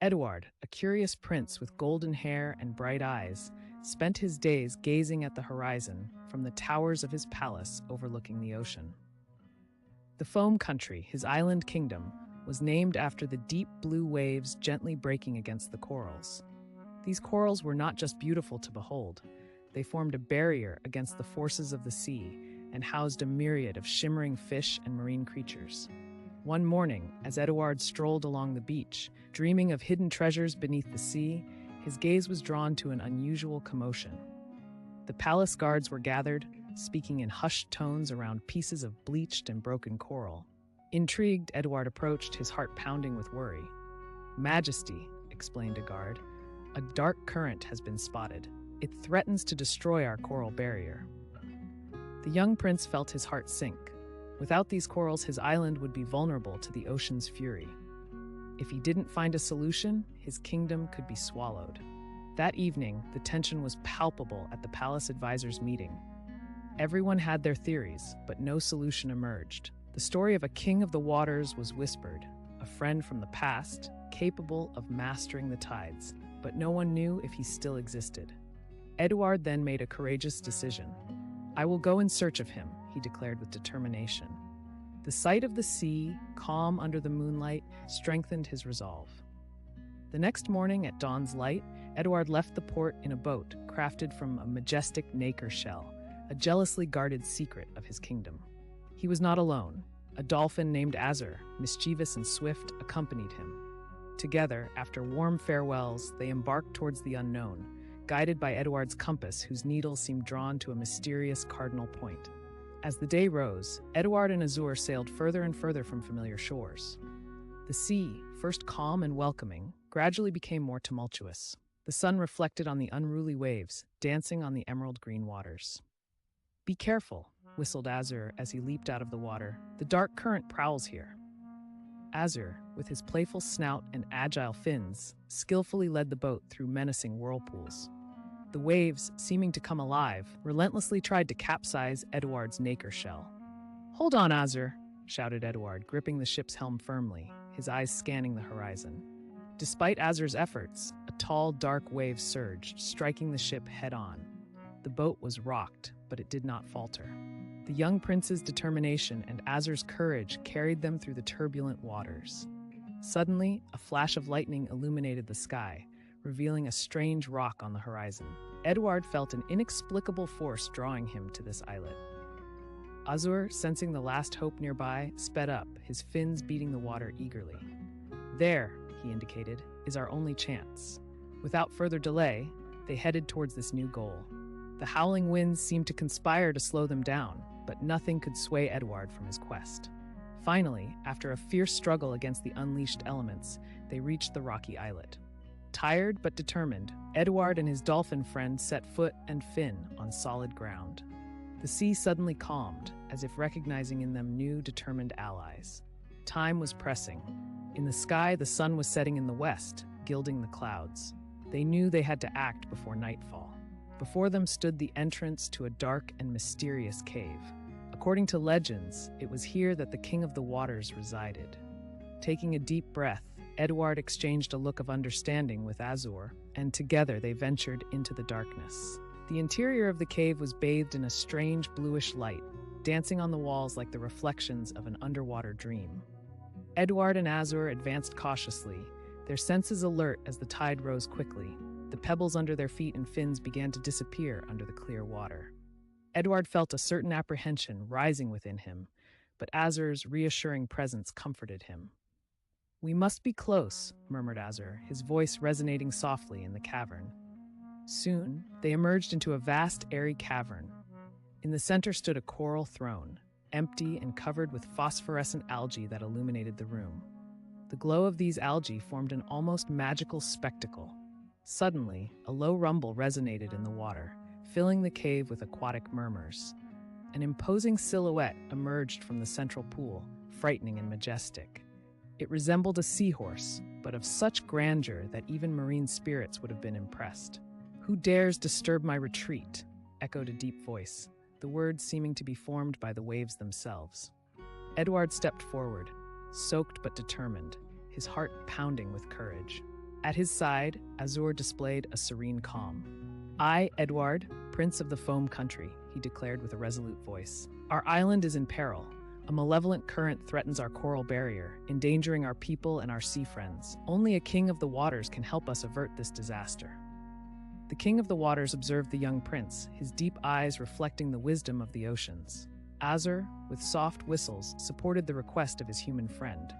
Edouard, a curious prince with golden hair and bright eyes, spent his days gazing at the horizon from the towers of his palace overlooking the ocean. The Foam Country, his island kingdom, was named after the deep blue waves gently breaking against the corals. These corals were not just beautiful to behold, they formed a barrier against the forces of the sea and housed a myriad of shimmering fish and marine creatures. One morning, as Edouard strolled along the beach, dreaming of hidden treasures beneath the sea, his gaze was drawn to an unusual commotion. The palace guards were gathered, speaking in hushed tones around pieces of bleached and broken coral. Intrigued, Edouard approached, his heart pounding with worry. "Majesty," explained a guard, "a dark current has been spotted. It threatens to destroy our coral barrier." The young prince felt his heart sink. Without these corals, his island would be vulnerable to the ocean's fury. If he didn't find a solution, his kingdom could be swallowed. That evening, the tension was palpable at the palace advisors' meeting. Everyone had their theories, but no solution emerged. The story of a king of the waters was whispered, a friend from the past, capable of mastering the tides, but no one knew if he still existed. Edouard then made a courageous decision. "I will go in search of him," he declared with determination. The sight of the sea, calm under the moonlight, strengthened his resolve. The next morning at dawn's light, Edouard left the port in a boat crafted from a majestic nacre shell, a jealously guarded secret of his kingdom. He was not alone. A dolphin named Azur, mischievous and swift, accompanied him. Together, after warm farewells, they embarked towards the unknown, guided by Edouard's compass, whose needle seemed drawn to a mysterious cardinal point. As the day rose, Edouard and Azur sailed further and further from familiar shores. The sea, first calm and welcoming, gradually became more tumultuous. The sun reflected on the unruly waves, dancing on the emerald green waters. "Be careful," whistled Azur as he leaped out of the water. "The dark current prowls here." Azur, with his playful snout and agile fins, skillfully led the boat through menacing whirlpools. The waves, seeming to come alive, relentlessly tried to capsize Edouard's nacre shell. "Hold on, Azur," shouted Edouard, gripping the ship's helm firmly, his eyes scanning the horizon. Despite Azur's efforts, a tall, dark wave surged, striking the ship head-on. The boat was rocked, but it did not falter. The young prince's determination and Azur's courage carried them through the turbulent waters. Suddenly, a flash of lightning illuminated the sky, revealing a strange rock on the horizon. Edouard felt an inexplicable force drawing him to this islet. Azur, sensing the last hope nearby, sped up, his fins beating the water eagerly. "There," he indicated, "is our only chance." Without further delay, they headed towards this new goal. The howling winds seemed to conspire to slow them down, but nothing could sway Edouard from his quest. Finally, after a fierce struggle against the unleashed elements, they reached the rocky islet. Tired but determined, Edouard and his dolphin friend set foot and fin on solid ground. The sea suddenly calmed, as if recognizing in them new, determined allies. Time was pressing. In the sky, the sun was setting in the west, gilding the clouds. They knew they had to act before nightfall. Before them stood the entrance to a dark and mysterious cave. According to legends, it was here that the King of the Waters resided. Taking a deep breath, Edouard exchanged a look of understanding with Azur, and together they ventured into the darkness. The interior of the cave was bathed in a strange bluish light, dancing on the walls like the reflections of an underwater dream. Edouard and Azur advanced cautiously, their senses alert as the tide rose quickly. The pebbles under their feet and fins began to disappear under the clear water. Edouard felt a certain apprehension rising within him, but Azur's reassuring presence comforted him. "We must be close," murmured Azur, his voice resonating softly in the cavern. Soon, they emerged into a vast, airy cavern. In the center stood a coral throne, empty and covered with phosphorescent algae that illuminated the room. The glow of these algae formed an almost magical spectacle. Suddenly, a low rumble resonated in the water, filling the cave with aquatic murmurs. An imposing silhouette emerged from the central pool, frightening and majestic. It resembled a seahorse, but of such grandeur that even marine spirits would have been impressed. "Who dares disturb my retreat?" echoed a deep voice, the words seeming to be formed by the waves themselves. Edouard stepped forward, soaked but determined, his heart pounding with courage. At his side, Azur displayed a serene calm. "I, Edouard, Prince of the Foam Country," he declared with a resolute voice. "Our island is in peril. A malevolent current threatens our coral barrier, endangering our people and our sea friends. Only a king of the waters can help us avert this disaster." The king of the waters observed the young prince, his deep eyes reflecting the wisdom of the oceans. Azur, with soft whistles, supported the request of his human friend.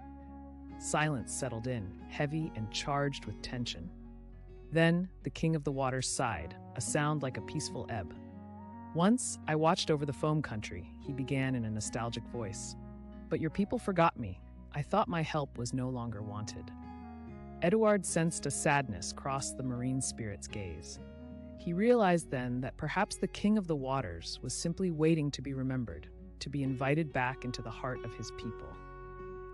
Silence settled in, heavy and charged with tension. Then, the king of the waters sighed, a sound like a peaceful ebb. "Once, I watched over the foam country," he began in a nostalgic voice. "But your people forgot me. I thought my help was no longer wanted." Edouard sensed a sadness cross the marine spirit's gaze. He realized then that perhaps the king of the waters was simply waiting to be remembered, to be invited back into the heart of his people.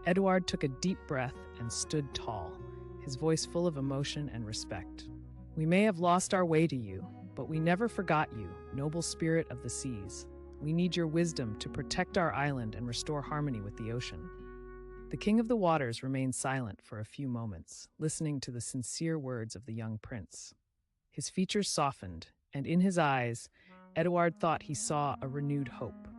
Edouard took a deep breath and stood tall, his voice full of emotion and respect. "We may have lost our way to you, but we never forgot you, noble spirit of the seas. We need your wisdom to protect our island and restore harmony with the ocean." The king of the waters remained silent for a few moments, listening to the sincere words of the young prince. His features softened, and in his eyes, Edouard thought he saw a renewed hope.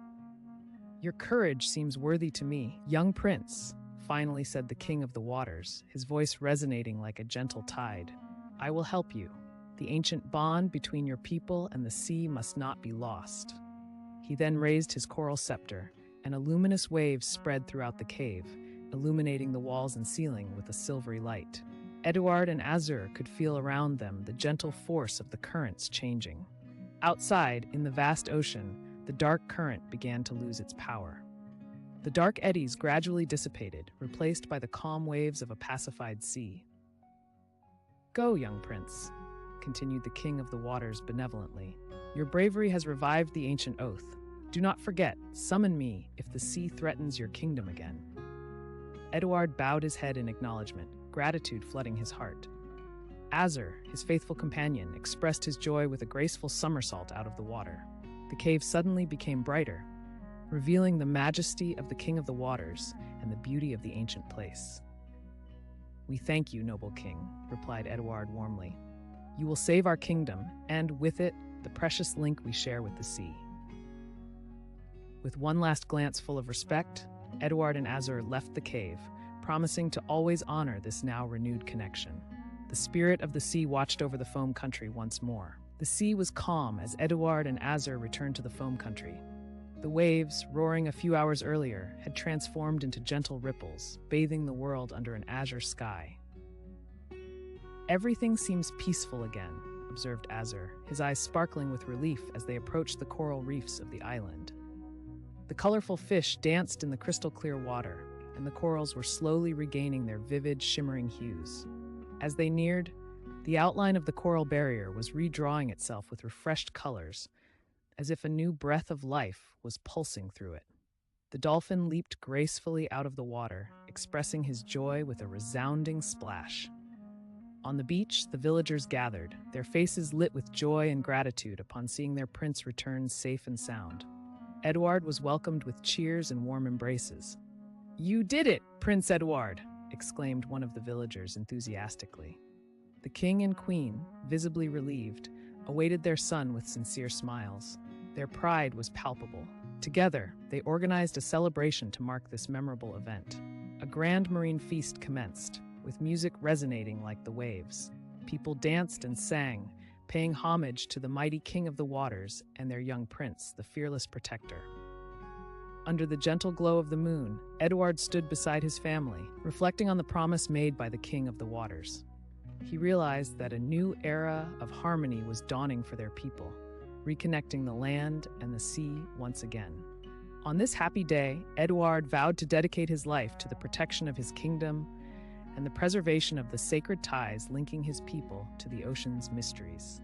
"Your courage seems worthy to me, young prince," finally said the king of the waters, his voice resonating like a gentle tide. "I will help you. The ancient bond between your people and the sea must not be lost." He then raised his coral scepter, and a luminous wave spread throughout the cave, illuminating the walls and ceiling with a silvery light. Edouard and Azur could feel around them the gentle force of the currents changing. Outside, in the vast ocean, the dark current began to lose its power. The dark eddies gradually dissipated, replaced by the calm waves of a pacified sea. "Go, young prince," continued the king of the waters benevolently. "Your bravery has revived the ancient oath. Do not forget, summon me if the sea threatens your kingdom again." Edouard bowed his head in acknowledgement, gratitude flooding his heart. Azur, his faithful companion, expressed his joy with a graceful somersault out of the water. The cave suddenly became brighter, revealing the majesty of the king of the waters and the beauty of the ancient place. "We thank you, noble king," replied Edouard warmly. "You will save our kingdom, and with it, the precious link we share with the sea." With one last glance full of respect, Edouard and Azur left the cave, promising to always honor this now renewed connection. The spirit of the sea watched over the foam country once more. The sea was calm as Edouard and Azur returned to the foam country. The waves, roaring a few hours earlier, had transformed into gentle ripples, bathing the world under an azure sky. "Everything seems peaceful again," observed Azur, his eyes sparkling with relief as they approached the coral reefs of the island. The colorful fish danced in the crystal-clear water, and the corals were slowly regaining their vivid, shimmering hues. As they neared, the outline of the coral barrier was redrawing itself with refreshed colors, as if a new breath of life was pulsing through it. The dolphin leaped gracefully out of the water, expressing his joy with a resounding splash. On the beach, the villagers gathered, their faces lit with joy and gratitude upon seeing their prince return safe and sound. Edouard was welcomed with cheers and warm embraces. "You did it, Prince Edouard!" exclaimed one of the villagers enthusiastically. The king and queen, visibly relieved, awaited their son with sincere smiles. Their pride was palpable. Together, they organized a celebration to mark this memorable event. A grand marine feast commenced, with music resonating like the waves. People danced and sang, paying homage to the mighty king of the waters and their young prince, the fearless protector. Under the gentle glow of the moon, Edouard stood beside his family, reflecting on the promise made by the king of the waters. He realized that a new era of harmony was dawning for their people, reconnecting the land and the sea once again. On this happy day, Edouard vowed to dedicate his life to the protection of his kingdom and the preservation of the sacred ties linking his people to the ocean's mysteries.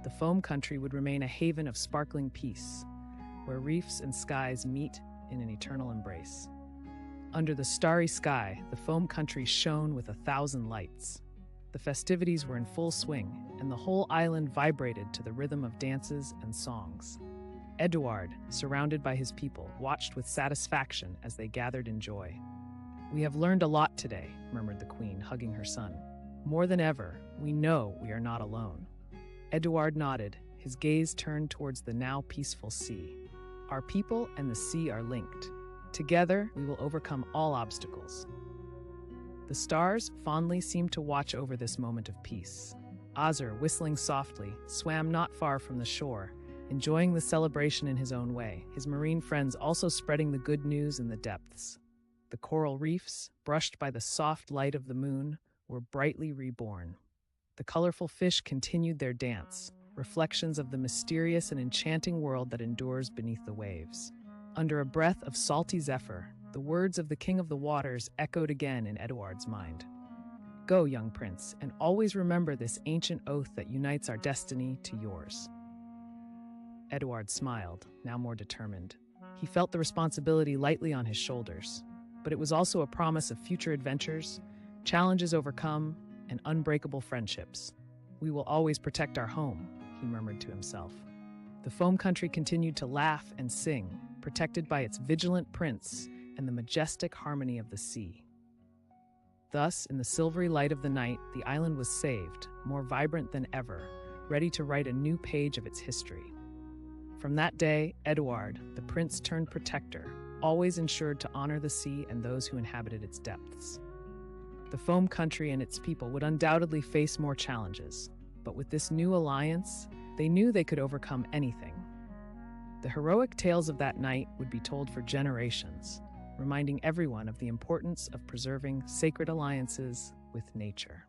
The foam country would remain a haven of sparkling peace, where reefs and skies meet in an eternal embrace. Under the starry sky, the foam country shone with 1,000 lights. The festivities were in full swing, and the whole island vibrated to the rhythm of dances and songs. Edouard, surrounded by his people, watched with satisfaction as they gathered in joy. "We have learned a lot today," murmured the queen, hugging her son. More than ever, we know we are not alone. Edouard nodded, his gaze turned towards the now peaceful sea. Our people and the sea are linked. Together, we will overcome all obstacles. The stars fondly seemed to watch over this moment of peace. Azur, whistling softly, swam not far from the shore, enjoying the celebration in his own way, his marine friends also spreading the good news in the depths. The coral reefs, brushed by the soft light of the moon, were brightly reborn. The colorful fish continued their dance, reflections of the mysterious and enchanting world that endures beneath the waves. Under a breath of salty zephyr, the words of the King of the Waters echoed again in Edouard's mind. Go, young prince, and always remember this ancient oath that unites our destiny to yours. Edouard smiled, now more determined. He felt the responsibility lightly on his shoulders, but it was also a promise of future adventures, challenges overcome, and unbreakable friendships. We will always protect our home, he murmured to himself. The foam country continued to laugh and sing, protected by its vigilant prince and the majestic harmony of the sea. Thus, in the silvery light of the night, the island was saved, more vibrant than ever, ready to write a new page of its history. From that day, Edouard, the prince turned protector, always ensured to honor the sea and those who inhabited its depths. The foam country and its people would undoubtedly face more challenges, but with this new alliance, they knew they could overcome anything. The heroic tales of that night would be told for generations, reminding everyone of the importance of preserving sacred alliances with nature.